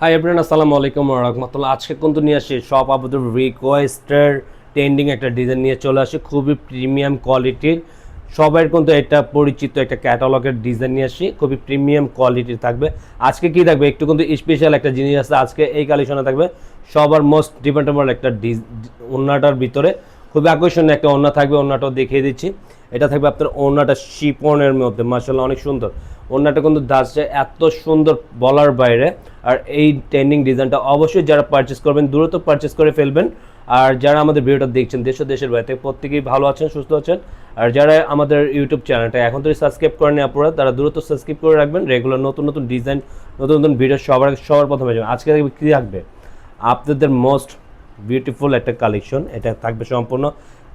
Hi everyone, আসসালামু আলাইকুম ওয়া রাহমাতুল্লাহ। আজকে কিন্তু নিয়ে আসি সব আপনাদের রিকোয়েস্টের ট্রেন্ডিং একটা ডিজাইন নিয়ে চলে আসি, খুবই প্রিমিয়াম কোয়ালিটির। সবাই কিন্তু এটা পরিচিত একটা ক্যাটালগের ডিজাইন নিয়ে আসি, খুবই প্রিমিয়াম কোয়ালিটির থাকবে। আজকে কি থাকবে, একটু কিন্তু স্পেশাল একটা জিনিস আছে আজকে এই কালেকশনে থাকবে। সবার মোস্ট ডিমান্ডেবল একটা ওড়নাটার ভিতরে খুবই আকর্ষণীয় একটা ওড়না থাকবে। ওড়নাটাও দেখিয়ে দিচ্ছি। এটা থাকবে আপনার ওড়নাটা শিপনের মধ্যে, মাশাআল্লাহ অনেক সুন্দর। ওড়নাটা কিন্তু দাসে এত সুন্দর বলার বাইরে। আর এই ট্রেন্ডিং ডিজাইনটা অবশ্যই যারা পারচেস করবেন দ্রুত পারচেস করে ফেলবেন। আর যারা আমাদের ভিডিওটা দেখছেন দেশ ও দেশের বাইরে থেকে, প্রত্যেকেই ভালো আছেন, সুস্থ আছেন। আর যারা আমাদের ইউটিউব চ্যানেলটা এখন তো সাবস্ক্রাইব করেন আপনারা, তারা দ্রুত সাবস্ক্রাইব করে রাখবেন। রেগুলার নতুন নতুন ডিজাইন, নতুন নতুন ভিডিও সবার প্রথমে যাবেন। আজকে কী থাকবে আপনাদের মোস্ট বিউটিফুল একটা কালেকশন, এটা থাকবে সম্পূর্ণ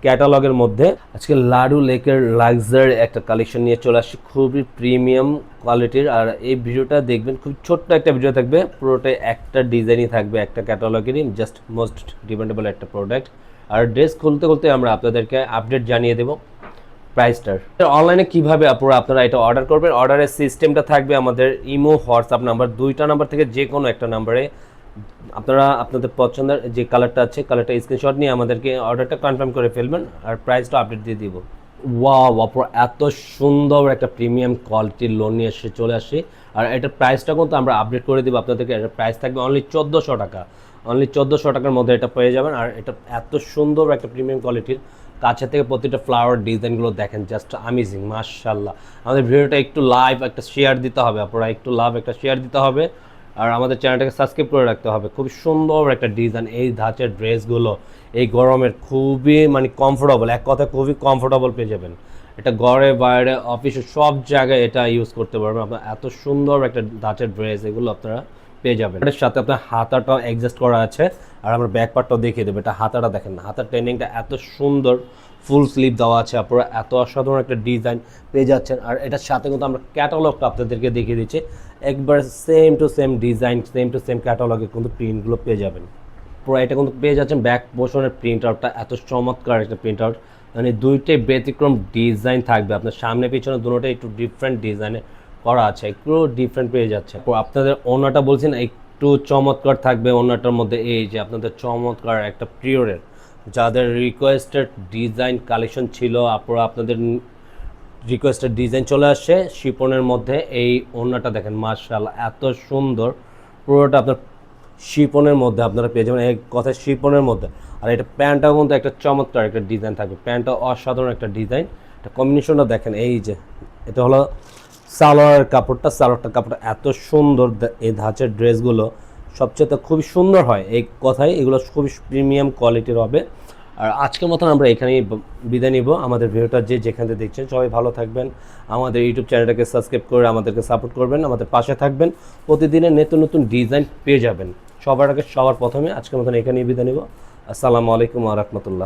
ক্যাটালগের মধ্যে। আজকে লাডু লেকের লাক্সারি একটা কালেকশন নিয়ে চলে আসছি, খুবই প্রিমিয়াম কোয়ালিটির। আর এই ভিডিওটা দেখবেন, খুব ছোট্ট একটা ভিডিও থাকবে, পুরোটাই একটা ডিজাইনই থাকবে, একটা ক্যাটালগেরই জাস্ট মোস্ট ডিমান্ডেবল একটা প্রোডাক্ট। আর ড্রেস খুলতে খুলতে আমরা আপনাদেরকে আপডেট জানিয়ে দেবো প্রাইসটার। অনলাইনে কীভাবে আপনারা এটা অর্ডার করবেন, অর্ডারের সিস্টেমটা থাকবে আমাদের ইমো, হোয়াটসঅ্যাপ নাম্বার, দুইটা নাম্বার থেকে যে কোনো একটা নাম্বারে আপনারা আপনাদের পছন্দের যে কালারটা আছে কালারটা স্ক্রিনশট নিয়ে আমাদেরকে অর্ডারটা কনফার্ম করে ফেলবেন, আর প্রাইসটা আপডেট দিয়ে দিব। ওয়াও, অপর এত সুন্দর একটা প্রিমিয়াম কোয়ালিটির লোন নিয়ে এসে চলে আসি। আর এটার প্রাইসটা কিন্তু আমরা আপডেট করে দিব আপনাদেরকে। এটার প্রাইস থাকবে অনলি 1400 টাকা। অনলি 1400 টাকার মধ্যে এটা পেয়ে যাবেন। আর এটা এত সুন্দর একটা প্রিমিয়াম কোয়ালিটির, কাছে থেকে প্রতিটা ফ্লাওয়ার ডিজাইনগুলো দেখেন, জাস্ট আমেজিং, মাশাআল্লাহ। আমাদের ভিডিওটা একটু লাইভ একটা শেয়ার দিতে হবে, আপনারা একটু লাভ একটা শেয়ার দিতে হবে। আর আমাদের চ্যানেলটাকে সাবস্ক্রাইব করে রাখতে হবে। খুব সুন্দর একটা ডিজাইন, এই ধাঁচের ড্রেসগুলো এই গরমের খুবই কমফোর্টেবল, এক কথায় খুবই কমফোর্টেবল পেয়ে যাবেন। এটা ঘরে বাইরে অফিসে সব জায়গায় এটা ইউজ করতে পারবেন আপনার। এত সুন্দর একটা ধাঁচের ড্রেস এগুলো আপনারা পেয়ে যাবেন। এটার সাথে আপনার হাতাটাও অ্যাডজাস্ট করা আছে। আর আমরা ব্যাক পার্টটাও দেখিয়ে দেবো। এটা হাতাটা দেখেন, হাতার ট্রেনিংটা এত সুন্দর, ফুল স্লিভ দেওয়া আছে, আপনারা এত অসাধারণ একটা ডিজাইন পেয়ে যাচ্ছেন। আর এটার সাথে কিন্তু আমরা ক্যাটালগটা আপনাদেরকে দেখিয়ে দিচ্ছি, একবার same to same design, same to same ক্যাটালগে কিন্তু প্রিন্টগুলো পেয়ে যাবেন। পুরো এটা কিন্তু পেয়ে যাচ্ছেন ব্যাক পোর্শনের প্রিন্ট আউটটা, এত চমৎকার একটা প্রিন্ট আউট। মানে দুইটাই ব্যতিক্রম ডিজাইন থাকবে আপনার, সামনে পিছনে দুটোটাই একটু ডিফারেন্ট ডিজাইনে করা আছে, একটু ডিফারেন্ট পেয়ে যাচ্ছে। আপনাদের ওনাটা বলছেন একটু চমৎকার থাকবে ওনাটার মধ্যে, এই যে আপনাদের চমৎকার একটা প্রিয়রের যাদের রিকোয়েস্টেড ডিজাইন কালেকশন ছিল, আপনারা আপনাদের রিকোয়েস্টেড ডিজাইন চলে আসছে শিপনের মধ্যে। এই ওড়নাটা দেখেন, মাশাআল্লাহ এত সুন্দর, পুরোটা আপনার শিপনের মধ্যে আপনারা পেয়ে যাবেন, এক কথায় শিপনের মধ্যে। আর এটা প্যান্টটাও কিন্তু একটা চমৎকার একটা ডিজাইন থাকবে, প্যান্টটা অসাধারণ একটা ডিজাইন। এটা কম্বিনেশনটা দেখেন, এই যে এটা হলো সালোয়ারের কাপড়টা, সালোয়ারটার কাপড়টা এত সুন্দর। এই ধাঁচের ড্রেসগুলো সবচেয়ে খুবই সুন্দর হয়, এই কথাই এগুলো খুবই প্রিমিয়াম কোয়ালিটির হবে। আর আজকের মতন আমরা এখানেই বিদায় নিব। আমাদের ভিডিওটা যে যেখান থেকে দেখছেন সবাই ভালো থাকবেন। আমাদের ইউটিউব চ্যানেলটাকে সাবস্ক্রাইব করে আমাদেরকে সাপোর্ট করবেন, আমাদের পাশে থাকবেন। প্রতিদিনের নতুন নতুন ডিজাইন পেয়ে যাবেন সবার আগে, সবার প্রথমে। আজকের মতন এখানেই বিদায় নিব। আসসালামু আলাইকুম ওয়া রাহমাতুল্লাহ।